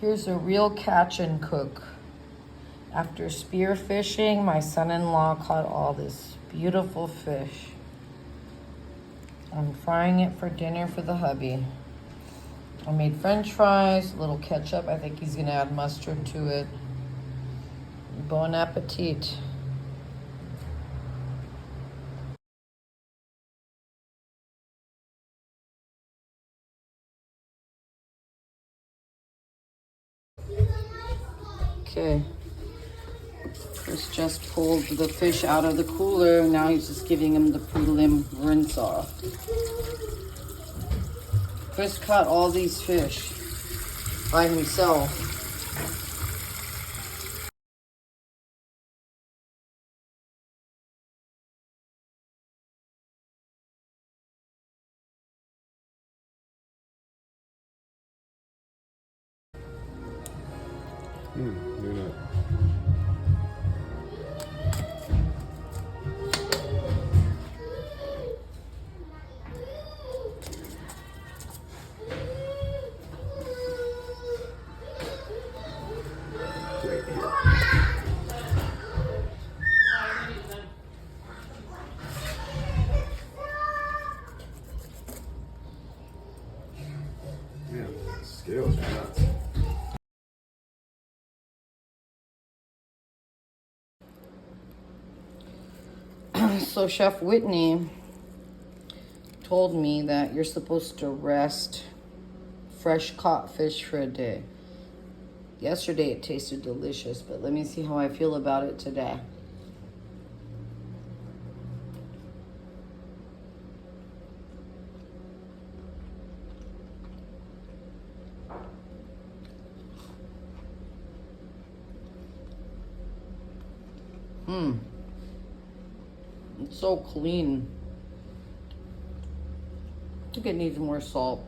Here's a real catch and cook. After spearfishing, my son-in-law caught all this beautiful fish. I'm frying it for dinner for the hubby. I made French fries, a little ketchup. I think he's gonna add mustard to it. Bon appetit. Okay. Chris just pulled the fish out of the cooler. Now he's just giving him the prelim rinse off. Chris caught all these fish by himself. Do not. Man, scales are nuts. So Chef Whitney told me that you're supposed to rest fresh caught fish for a day. Yesterday it tasted delicious, but let me see how I feel about it today. It's so clean. I think it needs more salt.